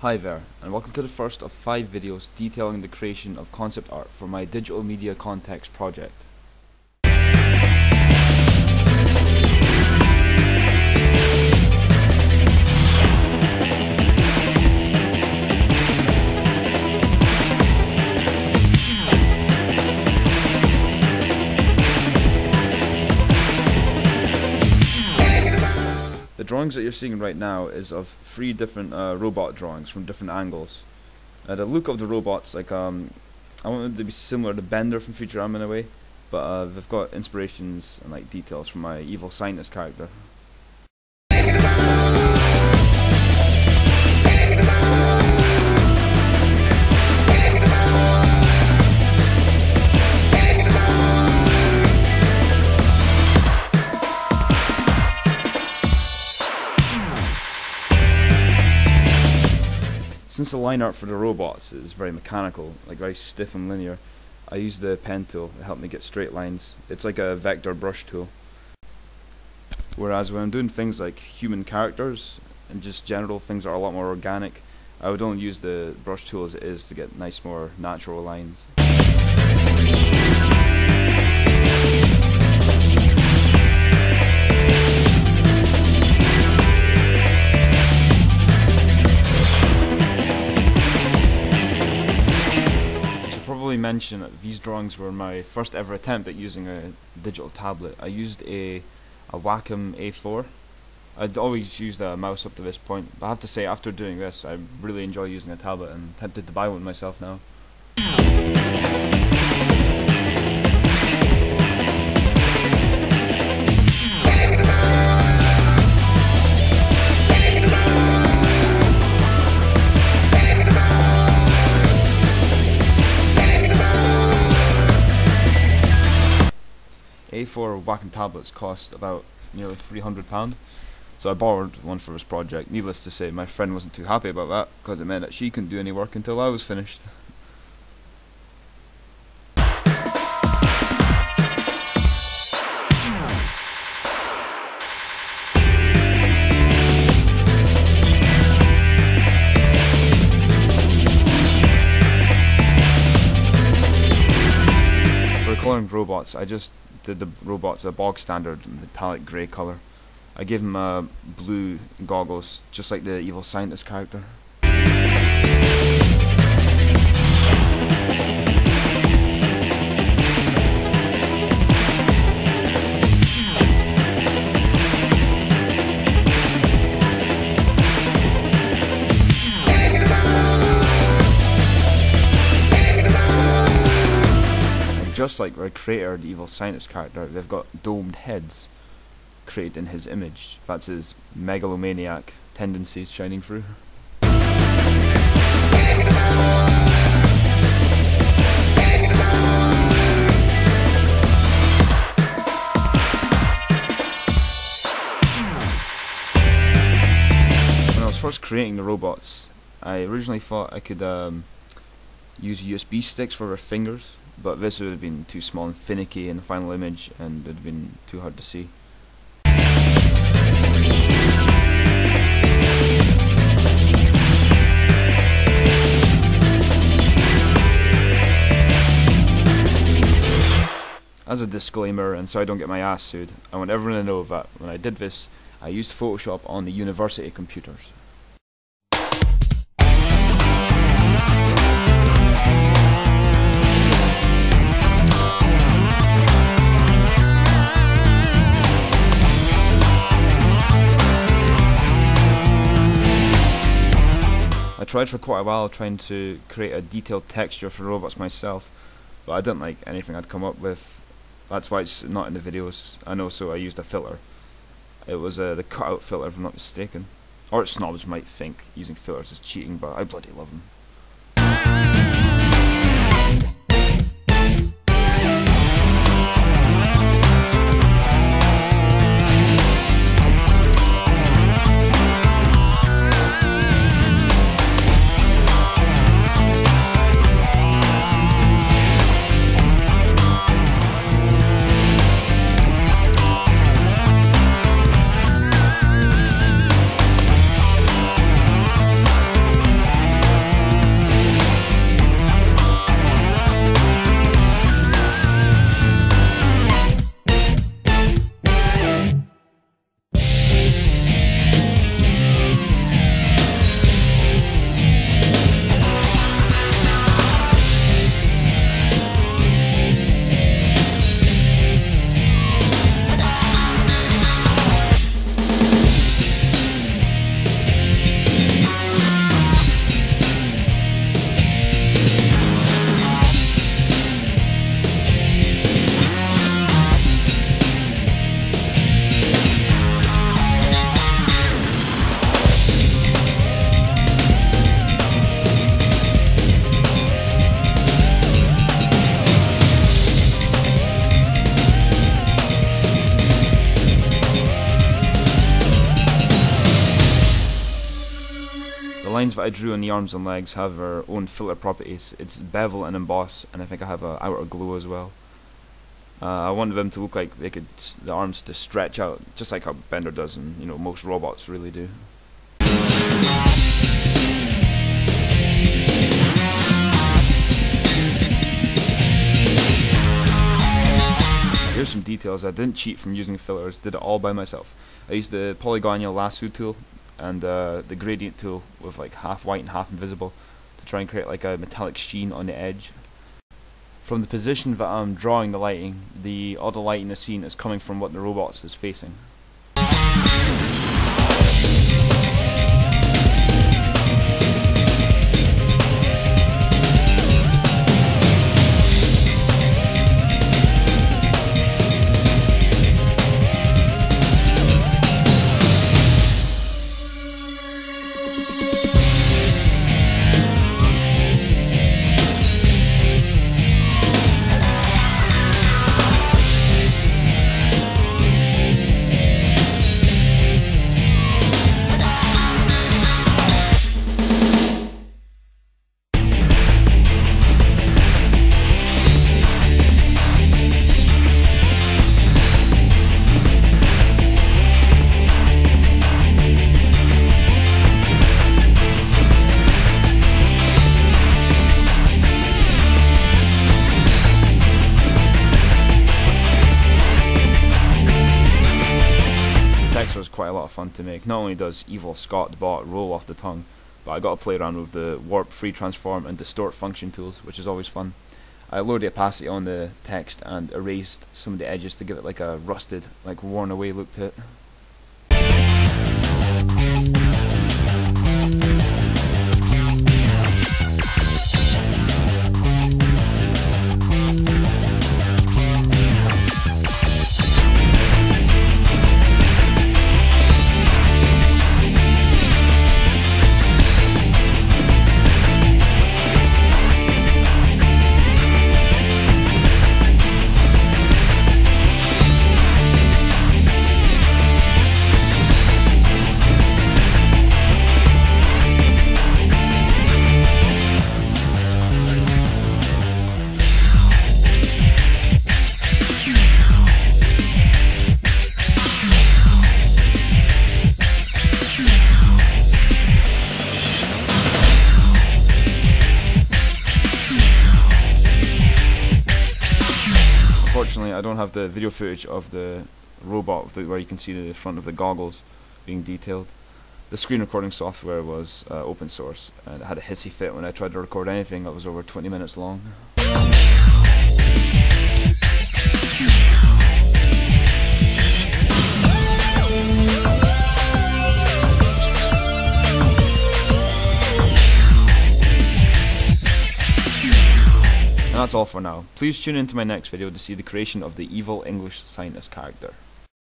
Hi there, and welcome to the first of 5 videos detailing the creation of concept art for my digital media context project. The drawings that you're seeing right now is of 3 different robot drawings from different angles. The look of the robots, I want them to be similar to Bender from Futurama in a way, but they've got inspirations and details from my evil scientist character. Since the line art for the robots is very mechanical, very stiff and linear, I use the pen tool to help me get straight lines. It's like a vector brush tool. Whereas when I'm doing things like human characters and just general things that are a lot more organic, I would only use the brush tool as it is to get nice, more natural lines. Mention that these drawings were my first ever attempt at using a digital tablet. I used a Wacom A4. I'd always used a mouse up to this point, but I have to say after doing this I really enjoy using a tablet and tempted to buy one myself now. A4 Wacom tablets cost about nearly £300, so I borrowed one for this project. Needless to say, my friend wasn't too happy about that, because it meant that she couldn't do any work until I was finished. For colouring robots, I just did the robots a bog standard metallic grey colour. I gave him blue goggles, just like the evil scientist character. Just like our creator, the evil scientist character, they've got domed heads created in his image. That's his megalomaniac tendencies shining through. When I was first creating the robots, I originally thought I could use USB sticks for their fingers, but this would have been too small and finicky in the final image, and it would have been too hard to see. As a disclaimer, and so I don't get my ass sued, I want everyone to know that when I did this, I used Photoshop on the university computers. I tried for quite a while trying to create a detailed texture for robots myself, but I didn't like anything I'd come up with. That's why it's not in the videos. And also I used a filter. It was the cutout filter, if I'm not mistaken. Art snobs might think using filters is cheating, but I bloody love them. lines that I drew on the arms and legs have their own filter properties. It's bevel and emboss, and I think I have a outer glow as well. I wanted them to look like they could, the arms to stretch out, just like how Bender does, and most robots really do. Here's some details. I didn't cheat from using fillers, did it all by myself. I used the polygonal lasso tool and the gradient tool with like half white and half invisible to try and create like a metallic sheen on the edge. From the position that I'm drawing the lighting, all the light in the scene is coming from what the robot is facing. Was quite a lot of fun to make. Not only does Evil Scott the bot roll off the tongue, but I got to play around with the warp, free transform and distort function tools, which is always fun. I lowered the opacity on the text and erased some of the edges to give it like a rusted, like worn away look to it. Unfortunately, I don't have the video footage of the robot where you can see the front of the goggles being detailed. The screen recording software was open source, and it had a hissy fit when I tried to record anything that was over 20 minutes long. And that's all for now. Please tune into my next video to see the creation of the evil English scientist character.